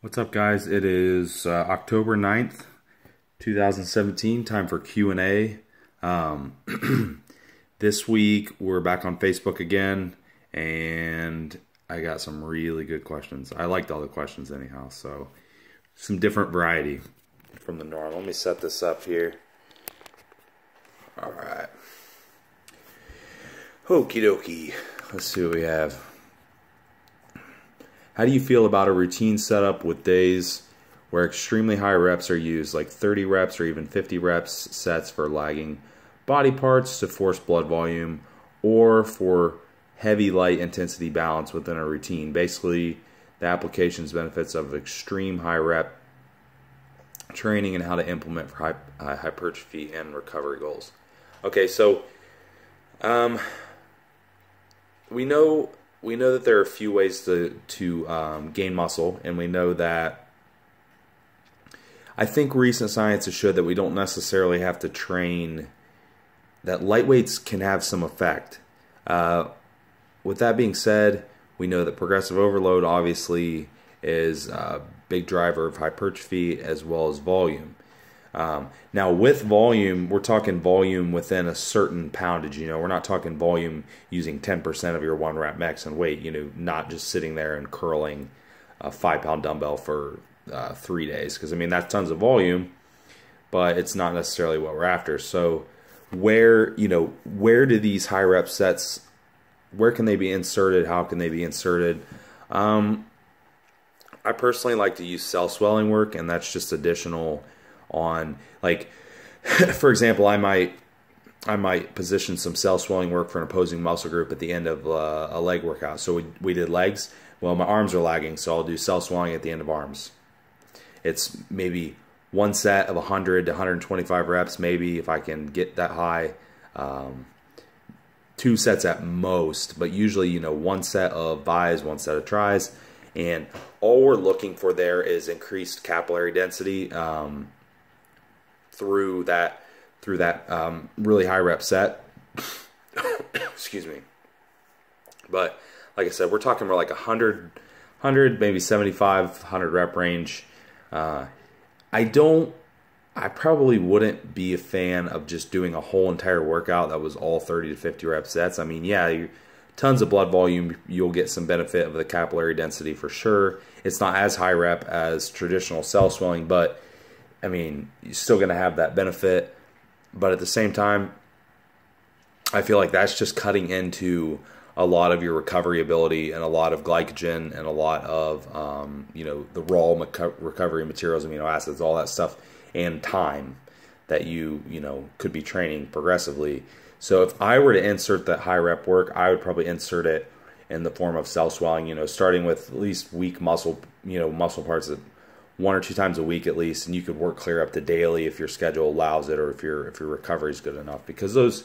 What's up, guys? It is October 9th, 2017, time for Q&A. This week, we're back on Facebook again, and I got some really good questions. I liked all the questions anyhow, so some different variety from the norm. Let me set this up here. All right. Okie dokie. Let's see what we have. How do you feel about a routine setup with days where extremely high reps are used, like 30 reps or even 50 reps sets for lagging body parts to force blood volume, or for heavy light intensity balance within a routine? Basically, the applications benefits of extreme high rep training and how to implement for hypertrophy and recovery goals. Okay, so we know that there are a few ways to gain muscle, and we know that I think recent science has showed that we don't necessarily have to train, that lightweights can have some effect. With that being said, we know that progressive overload obviously is a big driver of hypertrophy as well as volume. Now with volume, we're talking volume within a certain poundage. We're not talking volume using 10% of your 1 rep max and weight, not just sitting there and curling a 5-pound dumbbell for 3 days. Because, that's tons of volume, but it's not necessarily what we're after. So where do these high rep sets, where can they be inserted? How can they be inserted? I personally like to use cell swelling work, and that's just additional on, like, for example, I might position some cell swelling work for an opposing muscle group at the end of a leg workout. So we did legs. Well, my arms are lagging, so I'll do cell swelling at the end of arms. It's maybe one set of 100 to 125 reps, maybe, if I can get that high. 2 sets at most, but usually, one set of bis, 1 set of tris, and all we're looking for there is increased capillary density through that really high rep set. Excuse me. But like I said, we're talking more like 100, maybe 75, 100 rep range. I probably wouldn't be a fan of just doing a whole entire workout that was all 30 to 50 rep sets. Yeah, tons of blood volume, you'll get some benefit of the capillary density for sure. It's not as high rep as traditional cell swelling, but you're still going to have that benefit. But at the same time, I feel like that's just cutting into a lot of your recovery ability and a lot of glycogen and a lot of, the raw recovery materials, amino acids, all that stuff, and time that you could be training progressively. So if I were to insert that high rep work, I would probably insert it in the form of cell swelling, starting with at least weak muscle, muscle parts that 1 or 2 times a week at least, and you could work clear up to daily if your schedule allows it, or if your recovery is good enough, because those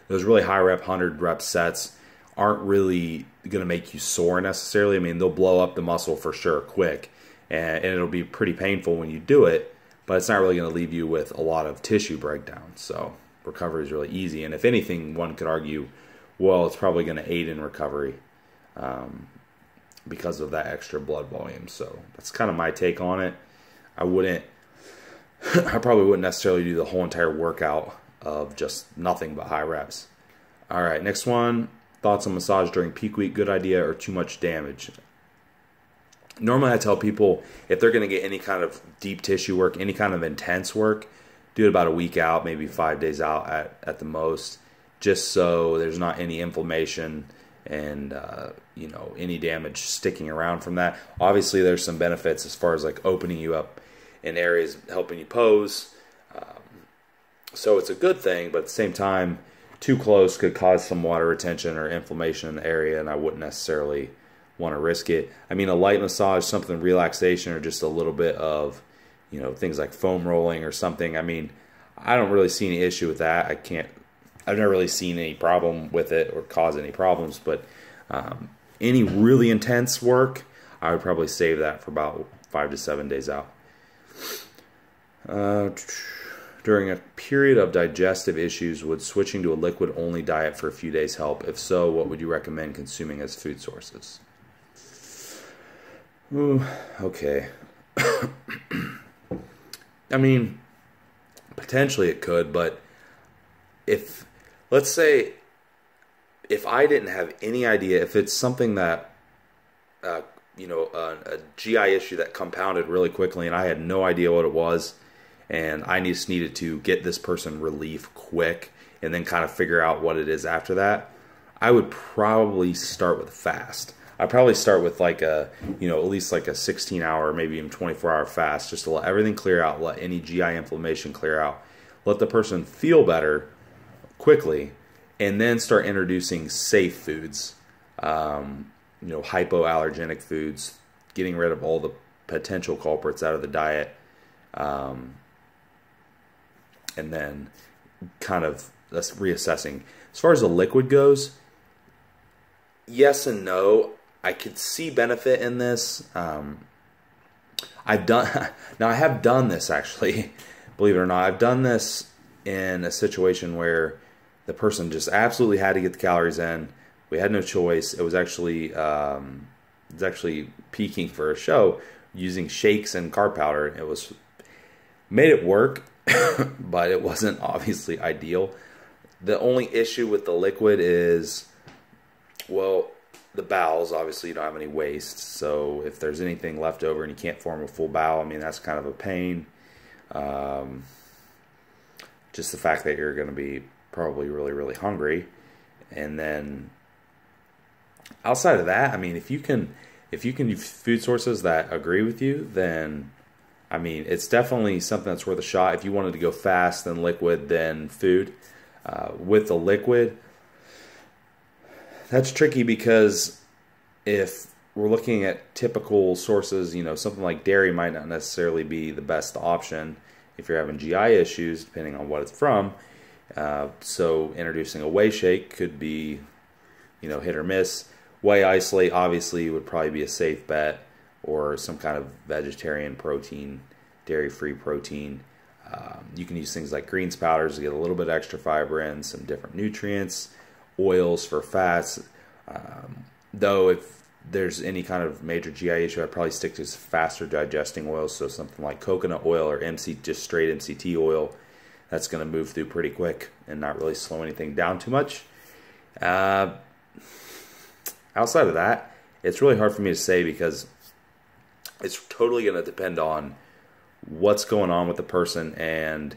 really high rep 100 rep sets aren't really going to make you sore necessarily. They'll blow up the muscle for sure quick, and it'll be pretty painful when you do it, but it's not really going to leave you with a lot of tissue breakdown. So recovery is really easy, and if anything, one could argue, well, it's probably going to aid in recovery because of that extra blood volume. So that's kind of my take on it. I probably wouldn't necessarily do the whole entire workout of just nothing but high reps. All right, next one. Thoughts on massage during peak week, good idea or too much damage? Normally I tell people, if they're going to get any kind of deep tissue work, any kind of intense work, do it about a week out, maybe 5 days out at the most, just so there's not any inflammation and any damage sticking around from that. Obviously there's some benefits as far as like opening you up in areas, helping you pose, so it's a good thing, but at the same time, too close could cause some water retention or inflammation in the area, and I wouldn't necessarily want to risk it. A light massage, something relaxation, or just a little bit of things like foam rolling or something, I don't really see any issue with that. I've never really seen any problem with it or cause any problems, but any really intense work, I would probably save that for about 5 to 7 days out. During a period of digestive issues, would switching to a liquid-only diet for a few days help? If so, what would you recommend consuming as food sources? Ooh, okay. I mean, potentially it could, but if, let's say, if I didn't have any idea, if it's something that, a GI issue that compounded really quickly and I had no idea what it was, and I just needed to get this person relief quick and then kind of figure out what it is after that, I would probably start with a fast. I'd probably start with like a, at least like a 16-hour, maybe even 24-hour fast, just to let everything clear out, let any GI inflammation clear out, let the person feel better quickly, and then start introducing safe foods, hypoallergenic foods, getting rid of all the potential culprits out of the diet, and then kind of reassessing. As far as the liquid goes, yes and no. I could see benefit in this. I have done this actually, believe it or not. I've done this in a situation where the person just absolutely had to get the calories in. We had no choice. It was actually peaking for a show using shakes and carb powder. It made it work, but it wasn't obviously ideal. The only issue with the liquid is, well, the bowels, obviously you don't have any waste, so if there's anything left over and you can't form a full bowel, I mean, that's kind of a pain. Just the fact that you're going to be probably really, really hungry. And then outside of that, I mean, if you can use food sources that agree with you, then, I mean, it's definitely something that's worth a shot. If you wanted to go fast, then liquid, then food. With the liquid, that's tricky because if we're looking at typical sources, something like dairy might not necessarily be the best option if you're having GI issues, depending on what it's from. So introducing a whey shake could be, hit or miss. Whey isolate obviously would probably be a safe bet, or some kind of vegetarian protein, dairy-free protein. You can use things like greens powders to get a little bit extra fiber in, some different nutrients, oils for fats. Though if there's any kind of major GI issue, I'd probably stick to faster digesting oils, so something like coconut oil or just straight MCT oil. That's going to move through pretty quick and not really slow anything down too much. Outside of that, it's really hard for me to say because it's totally going to depend on what's going on with the person, and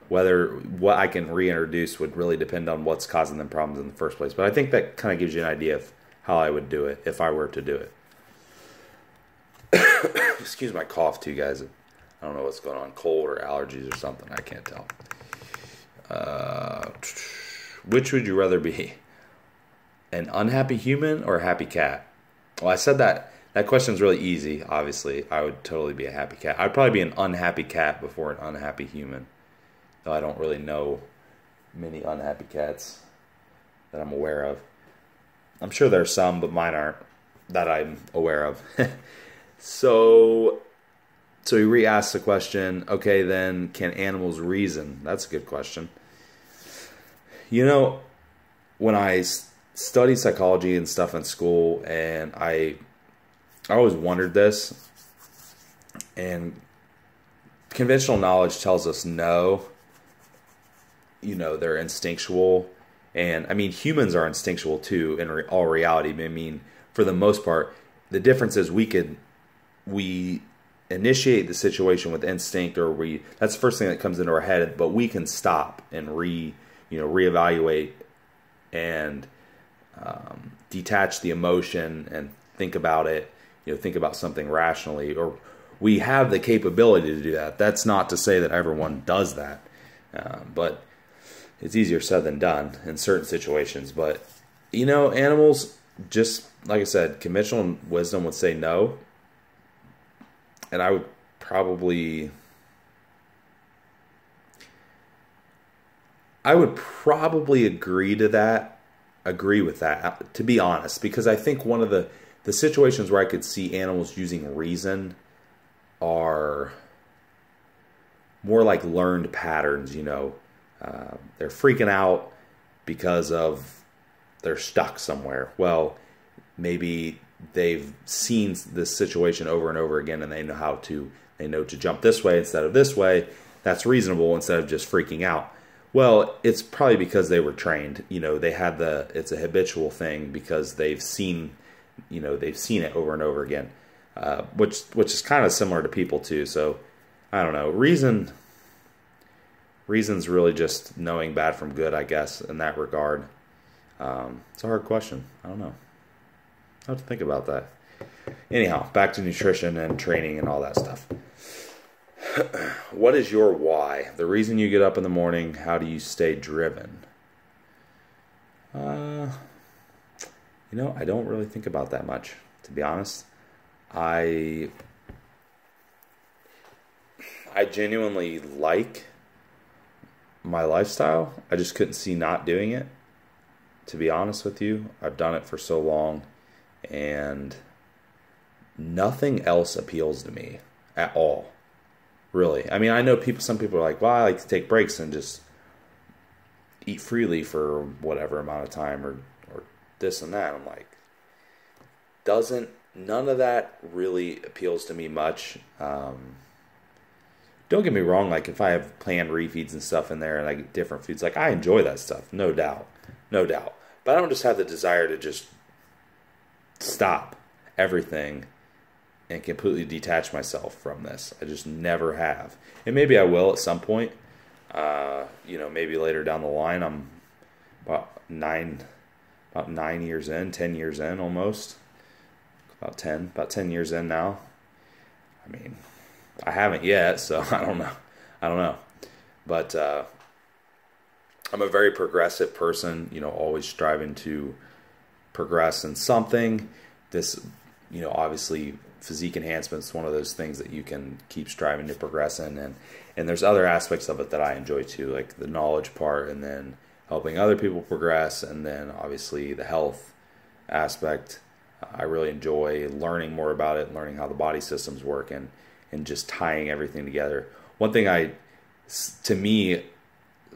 whether what I can reintroduce would really depend on what's causing them problems in the first place. But I think that kind of gives you an idea of how I would do it if I were to do it. Excuse my cough too, guys. I don't know what's going on, cold or allergies or something. I can't tell. Which would you rather be? An unhappy human or a happy cat? Well, I said that question's really easy, obviously. I would totally be a happy cat. I'd probably be an unhappy cat before an unhappy human. Though I don't really know many unhappy cats that I'm aware of. I'm sure there are some, but mine aren't that I'm aware of. So he re-asks the question, okay, then can animals reason? That's a good question. When I studied psychology and stuff in school, and I always wondered this, and conventional knowledge tells us no. They're instinctual, and I mean humans are instinctual too in all reality. I mean, for the most part, the difference is we initiate the situation with instinct, or that's the first thing that comes into our head, but we can stop and reevaluate and detach the emotion and think about it, think about something rationally, or we have the capability to do that. That's not to say that everyone does that, but it's easier said than done in certain situations. But, animals, just like I said, conventional wisdom would say no. And I would probably agree with that, to be honest, because I think one of the situations where I could see animals using reason are more like learned patterns. They're freaking out because they're stuck somewhere. Well, maybe they've seen this situation over and over again, and they know to jump this way instead of this way. That's reasonable instead of just freaking out. Well, it's probably because they were trained. They had it's a habitual thing because they've seen it over and over again, which is kind of similar to people too. So I don't know. Reason's really just knowing bad from good, I guess, in that regard. It's a hard question. I don't know. I have to think about that. Anyhow, back to nutrition and training and all that stuff. What is your why? The reason you get up in the morning. How do you stay driven? I don't really think about that much, to be honest. I genuinely like my lifestyle. I just couldn't see not doing it, to be honest with you. I've done it for so long, and nothing else appeals to me at all. Really. I mean, I know some people are like, well, I like to take breaks and just eat freely for whatever amount of time or this and that. I'm like, none of that really appeals to me much. Don't get me wrong, like if I have planned refeeds and stuff in there and I get different foods, like I enjoy that stuff, no doubt. But I don't just have the desire to just stop everything and completely detach myself from this. I just never have. And maybe I will at some point. Maybe later down the line. I'm about 9 years in, 10 years in almost. About 10 years in now. I mean, I haven't yet, so I don't know. But I'm a very progressive person, always striving to progress in something. This, obviously physique enhancement is one of those things that you can keep striving to progress in, and there's other aspects of it that I enjoy too, like the knowledge part, and then helping other people progress, and then obviously the health aspect. I really enjoy learning more about it, learning how the body systems work, and just tying everything together. One thing to me,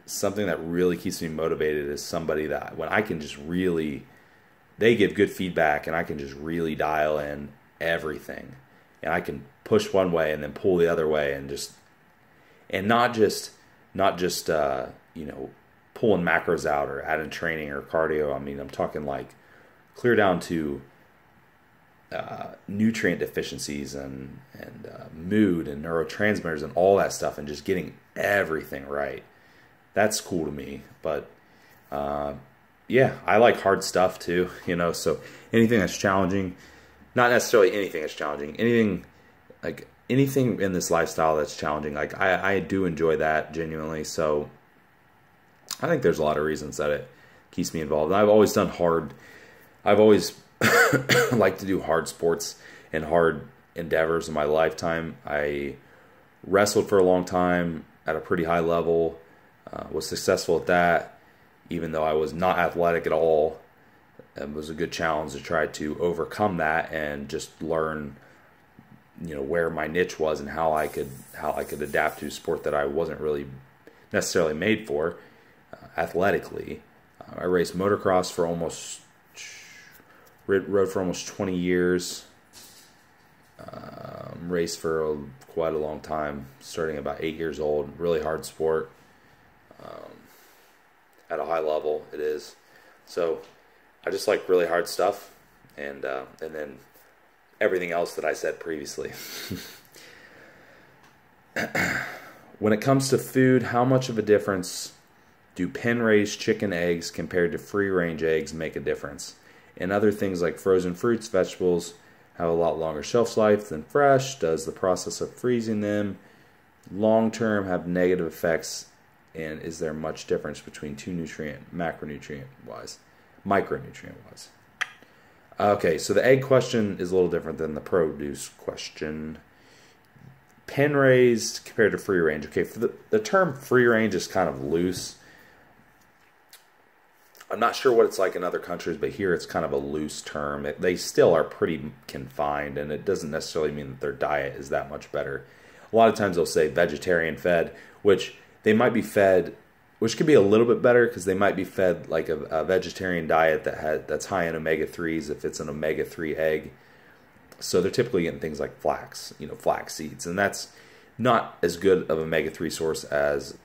something that really keeps me motivated is somebody that when I can just really, they give good feedback and I can just really dial in everything, and I can push one way and then pull the other way, and not just pulling macros out or adding training or cardio. I mean, I'm talking like clear down to nutrient deficiencies and mood and neurotransmitters and all that stuff, and just getting everything right. That's cool to me. But yeah, I like hard stuff too, so anything that's challenging, not necessarily anything that's challenging, anything in this lifestyle that's challenging, like I do enjoy that genuinely. So I think there's a lot of reasons that it keeps me involved. And I've always liked to do hard sports and hard endeavors in my lifetime. I wrestled for a long time at a pretty high level, was successful at that, even though I was not athletic at all. It was a good challenge to try to overcome that and just learn, where my niche was and how I could adapt to a sport that I wasn't really necessarily made for athletically. I raced motocross for rode for almost 20 years. Raced for quite a long time, starting about 8 years old. Really hard sport. At a high level, it is. So I just like really hard stuff, and then everything else that I said previously. When it comes to food, how much of a difference do pen-raised chicken eggs compared to free-range eggs make a difference? And other things like frozen fruits, vegetables have a lot longer shelf life than fresh. Does the process of freezing them long-term have negative effects? And is there much difference between two micronutrient-wise? Okay, so the egg question is a little different than the produce question. Pen-raised compared to free-range. Okay, for the term free-range is kind of loose. I'm not sure what it's like in other countries, but here it's kind of a loose term. They still are pretty confined, and it doesn't necessarily mean that their diet is that much better. A lot of times they'll say vegetarian fed, which they might be fed which could be a little bit better because they might be fed like a vegetarian diet that's high in omega-3s if it's an omega-3 egg. So they're typically getting things like flax, flax seeds, and that's not as good of omega-3 source as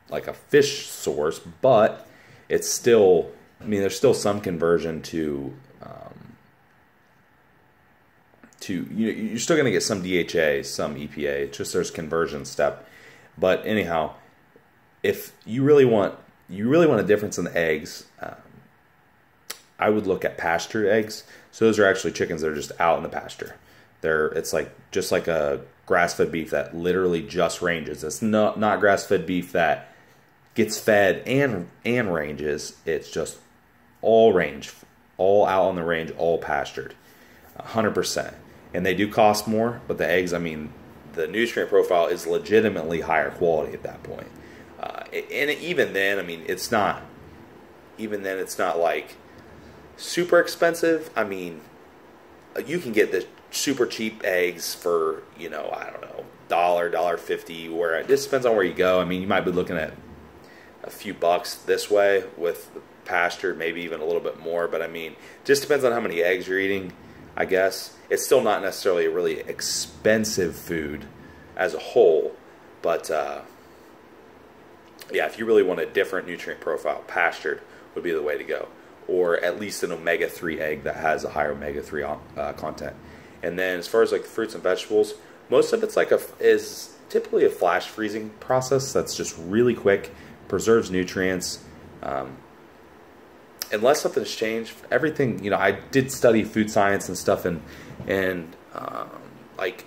like a fish source, but it's still, there's still some conversion to you're still going to get some DHA, some EPA. It's just there's conversion step. But anyhow, if you really want a difference in the eggs, I would look at pasture eggs. So those are actually chickens that are just out in the pasture. It's like just like a grass-fed beef that literally just ranges. It's not grass-fed beef that gets fed and ranges. It's just all range, all out on the range, all pastured, 100%. And they do cost more, but the eggs, the nutrient profile is legitimately higher quality at that point. And even then, it's not. Even then, it's not like super expensive. You can get the super cheap eggs for I don't know, $1.50. Where it just depends on where you go. You might be looking at a few bucks this way with pasture, maybe even a little bit more. But just depends on how many eggs you're eating, I guess. It's still not necessarily a really expensive food as a whole, but yeah, if you really want a different nutrient profile, pastured would be the way to go, or at least an omega-3 egg that has a higher omega-3 content. And then as far as like the fruits and vegetables, most of it's is typically a flash freezing process that's just really quick, preserves nutrients. Unless something's changed, everything, I did study food science and stuff, and like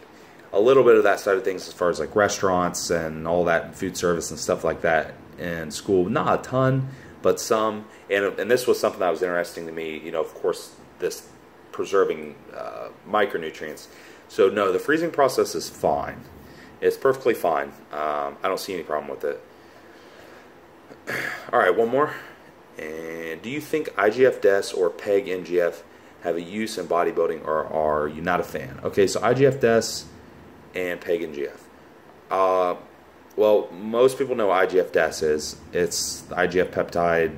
a little bit of that side of things as far as like restaurants and all that, food service and stuff like that in school. Not a ton, but some. And this was something that was interesting to me, of course, this preserving micronutrients. So no, the freezing process is fine. It's perfectly fine. I don't see any problem with it. All right, one more. And do you think IGF Des or PEG MGF have a use in bodybuilding, or are you not a fan? Okay, so IGF Des and PEG MGF. Well, most people know what IGF Des is. It's the IGF peptide,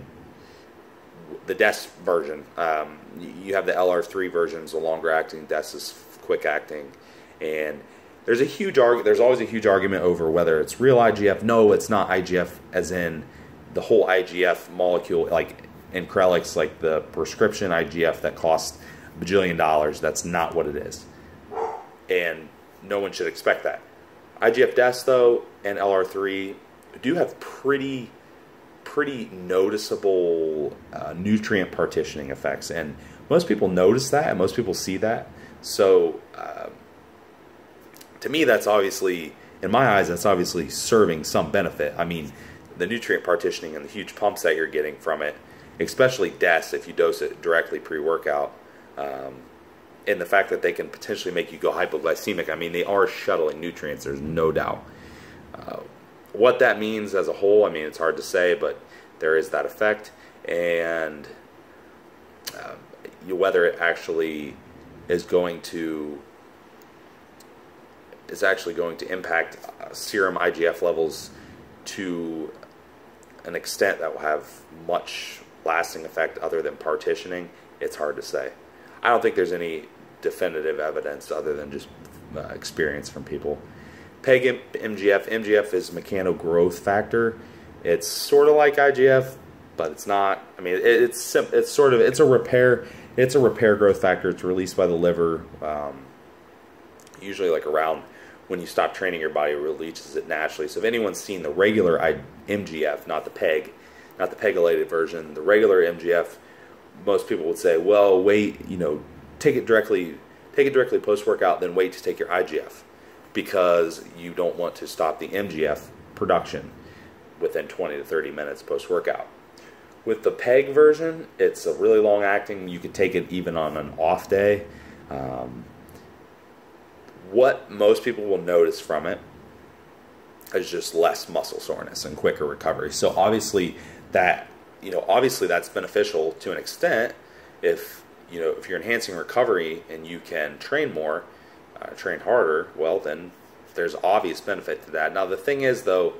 the Des version. You have the LR3 version, the longer acting. Des is quick acting, and there's always a huge argument over whether it's real IGF. No, it's not IGF, as in the whole IGF molecule, like Increlix, like the prescription IGF that costs $1 bajillion. That's not what it is, and no one should expect that. IGF Des though and LR3 do have pretty noticeable nutrient partitioning effects, and most people notice that, and most people see that. So to me, that's obviously, in my eyes, that's obviously serving some benefit. The nutrient partitioning and the huge pumps that you're getting from it, especially Des if you dose it directly pre-workout, and the fact that they can potentially make you go hypoglycemic. They are shuttling nutrients, there's no doubt. What that means as a whole, it's hard to say, but there is that effect. And whether it actually is going to impact serum IGF levels to an extent that will have much lasting effect other than partitioning, it's hard to say. I don't think there's any definitive evidence other than just experience from people. PEG MGF. MGF is mechano growth factor. It's sort of like IGF, but it's not. It's a repair growth factor. It's released by the liver, usually like around when you stop training, your body releases it naturally. So if anyone's seen the regular MGF, not the PEGylated version, the regular MGF, most people would say, well, wait, take it directly post-workout, then wait to take your IGF, because you don't want to stop the MGF production within 20 to 30 minutes post-workout. With the PEG version, it's a really long-acting. You can take it even on an off day. What most people will notice from it is just less muscle soreness and quicker recovery. So obviously that's beneficial to an extent. If you're enhancing recovery and you can train more, train harder, well, then there's obvious benefit to that. Now the thing is, though,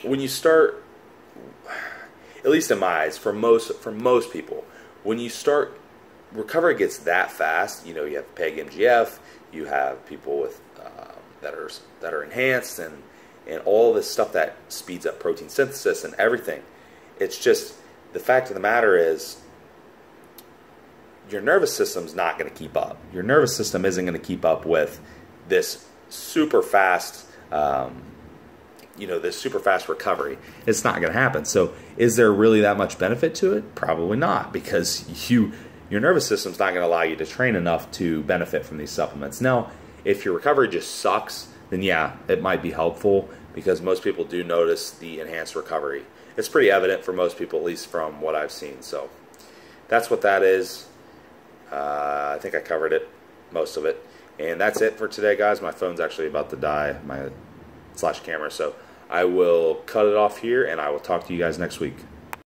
when you start, at least in my eyes, for most people, when you start, recovery gets that fast. You know, you have PEG MGF, you have people with that are enhanced, and all this stuff that speeds up protein synthesis and everything. It's just, the fact of the matter is, your nervous system's not going to keep up. Your nervous system isn't going to keep up with this super fast, this super fast recovery. It's not going to happen. So, is there really that much benefit to it? Probably not, because your nervous system's not going to allow you to train enough to benefit from these supplements. Now, if your recovery just sucks, then yeah, it might be helpful, because most people do notice the enhanced recovery. It's pretty evident for most people, at least from what I've seen. So, that's what that is. I think I covered it, most of it. And that's it for today, guys. My phone's actually about to die, my / camera. So I will cut it off here, and I will talk to you guys next week.